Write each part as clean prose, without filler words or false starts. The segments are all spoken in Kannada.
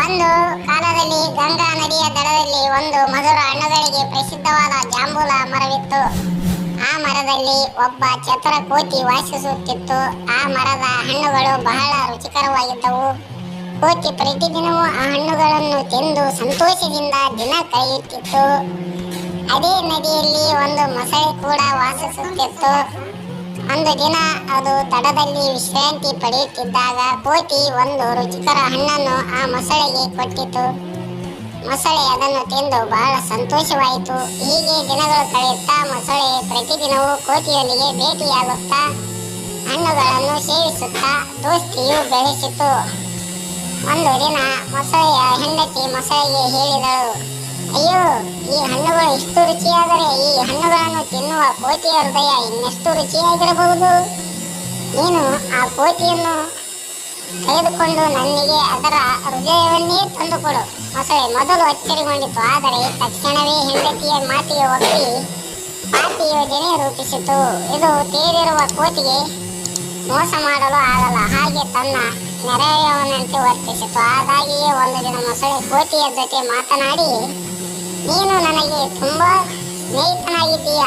ಒಂದು ಕಾಲದಲ್ಲಿ ಗಂಗಾ ನದಿಯ ದಡದಲ್ಲಿ ಒಂದು ಮಧುರ ಹಣ್ಣುಗಳಿಗೆ ಪ್ರಸಿದ್ಧವಾದ ಜಾಂಬೂಲ ಮರವಿತ್ತು. ಆ ಮರದಲ್ಲಿ ಒಬ್ಬ ಚತುರ ಕೋತಿ ವಾಸಿಸುತ್ತಿತ್ತು. ಆ ಮರದ ಹಣ್ಣುಗಳು ಬಹಳ ರುಚಿಕರವಾಗಿದ್ದವು. ಕೋತಿ ಪ್ರತಿದಿನವೂ ಆ ಹಣ್ಣುಗಳನ್ನು ತಿಂದು ಸಂತೋಷದಿಂದ ದಿನ ಕಳೆಯುತ್ತಿತ್ತು. ಅದೇ ನದಿಯಲ್ಲಿ ಒಂದು ಮೊಸಳೆ ಕೂಡ ವಾಸಿಸುತ್ತಿತ್ತು. ಒಂದು ದಿನ ಅದು ದಡದಲ್ಲಿ ವಿಶ್ರಾಂತಿ ಪಡೆಯುತ್ತಿದ್ದಾಗ ಕೋತಿ ಒಂದು ರುಚಿಕರ ಹಣ್ಣನ್ನು ಆ ಮೊಸಳೆಗೆ ಕೊಟ್ಟಿತು. ಮೊಸಳೆ ಅದನ್ನು ತಿಂದು ಬಹಳ ಸಂತೋಷವಾಯಿತು. ಹೀಗೆ ದಿನಗಳು ಕಳೆಯುತ್ತಾ ಮೊಸಳೆ ಪ್ರತಿದಿನವೂ ಕೋತಿಯೊಂದಿಗೆ ಭೇಟಿಯಾಗುತ್ತಾ ಹಣ್ಣುಗಳನ್ನು ಸೇವಿಸುತ್ತಾ ದೋಸ್ತಿಯು ಬೆಳೆಸಿತು. ಒಂದು ದಿನ ಮೊಸಳೆಯ ಹೆಂಡತಿ ಮೊಸಳೆಗೆ ಹೇಳಿದಳು, ಅಯ್ಯೋ, ಈ ಹಣ್ಣುಗಳು ಇಷ್ಟು ರುಚಿಯಾದರೆ ಈ ಹಣ್ಣುಗಳನ್ನು ತಿನ್ನುವ ಕೋತಿಯ ಹೃದಯ ಇನ್ನೆಷ್ಟು ರುಚಿಯಾಗಿರಬಹುದು. ನೀನು ಆ ಕೋತಿಯನ್ನು ತೆಗೆದುಕೊಂಡು ನನಗೆ ಅದರ ಹೃದಯವನ್ನೇ ತಂದುಕೊಡು. ಮೊಸಳೆ ಮೊದಲು ಅಚ್ಚರಿಗೊಂಡಿತು, ಆದರೆ ತಕ್ಷಣವೇ ಹೆಂಡತಿಯ ಮಾತಿಗೆ ಒಪ್ಪಿ ಪಾತಿ ಯೋಜನೆ ರೂಪಿಸಿತು. ಇದು ತಿಳಿದಿರುವ ಕೋತಿಗೆ ಮೋಸ ಮಾಡಲು ಆಗಲ್ಲ, ಹಾಗೆ ತನ್ನ ನೆರೆಯವನಂತೆ ವರ್ತಿಸಿತು. ಹಾಗಾಗಿಯೇ ಒಂದು ದಿನ ಮೊಸಳೆ ಕೋತಿಯ ಜೊತೆ ಮಾತನಾಡಿ, ನೀನು ನನಗೆ ತುಂಬಾ ಸ್ನೇಹಿತನಾಗಿದ್ದೀಯ.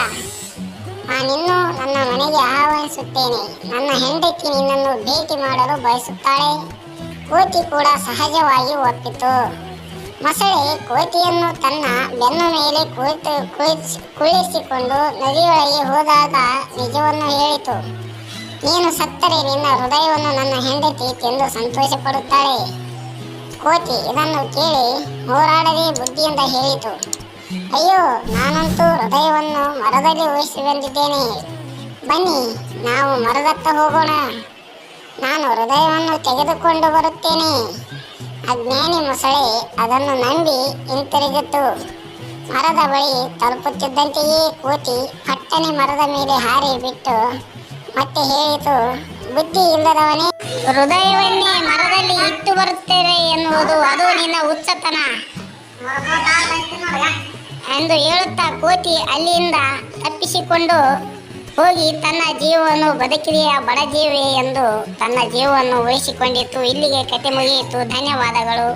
ನಾನಿನ್ನು ನನ್ನ ಮನೆಗೆ ಆಹ್ವಾನಿಸುತ್ತೇನೆ. ನನ್ನ ಹೆಂಡತಿ ನಿನ್ನನ್ನು ಭೇಟಿ ಮಾಡಲು ಬಯಸುತ್ತಾಳೆ. ಕೋತಿ ಕೂಡ ಸಹಜವಾಗಿ ಒಪ್ಪಿತು. ಮೊಸಳೆ ಕೋತಿಯನ್ನು ತನ್ನ ಬೆನ್ನ ಮೇಲೆ ಕುಳಿಸಿಕೊಂಡು ನದಿಯೊಳಗೆ ಹೋದಾಗ ನಿಜವನ್ನು ಹೇಳಿತು. ನೀನು ಸತ್ತರೆ ನಿನ್ನ ಹೃದಯವನ್ನು ನನ್ನ ಹೆಂಡತಿ ತಿಂದು ಸಂತೋಷ ಪಡುತ್ತಾಳೆ. ಕೋತಿ ಇದನ್ನು ಕೇಳಿ ಹೋರಾಡದೆ ಬುದ್ಧಿಯಿಂದ ಹೇಳಿತು, ಅಯ್ಯೋ, ನಾನಂತೂ ಹೃದಯವನ್ನು ಮರದಲ್ಲಿ ಉಳಿಸಿ ಬಂದಿದ್ದೇನೆ. ಬನ್ನಿ, ನಾವು ಮರದತ್ತ ಹೋಗೋಣ. ನಾನು ಹೃದಯವನ್ನು ತೆಗೆದುಕೊಂಡು ಬರುತ್ತೇನೆ. ಅಜ್ಞಾನಿ ಮೊಸಳೆ ಅದನ್ನು ನಂಬಿ ಹಿಂತಿರುಗಿತು. ಮರದ ಬಳಿ ತಲುಪುತ್ತಿದ್ದಂತೆಯೇ ಕೋತಿ ಪಟ್ಟನೆ ಮರದ ಮೇಲೆ ಹಾರಿ ಬಿಟ್ಟು ಮತ್ತೆ ಹೇಳಿತು, ಬುದ್ಧಿ ಇಲ್ಲದವನೇ, ಹೃದಯವನ್ನೇ ಮರದಲ್ಲಿ ಇಟ್ಟು ಬರುತ್ತೇವೆ ಎನ್ನುವುದು ಅದು ನಿನ್ನ ಹುಚ್ಚತನ ಎಂದು ಹೇಳುತ್ತಾ ಕೋತಿ ಅಲ್ಲಿಂದ ತಪ್ಪಿಸಿಕೊಂಡು ಹೋಗಿ ತನ್ನ ಜೀವವನ್ನು ಬದುಕಿದೆಯಾ ಬಡ ಜೀವಿ ಎಂದು ತನ್ನ ಜೀವವನ್ನು ಉಳಿಸಿಕೊಂಡಿತು. ಇಲ್ಲಿಗೆ ಕತೆ ಮುಗಿಯಿತು. ಧನ್ಯವಾದಗಳು.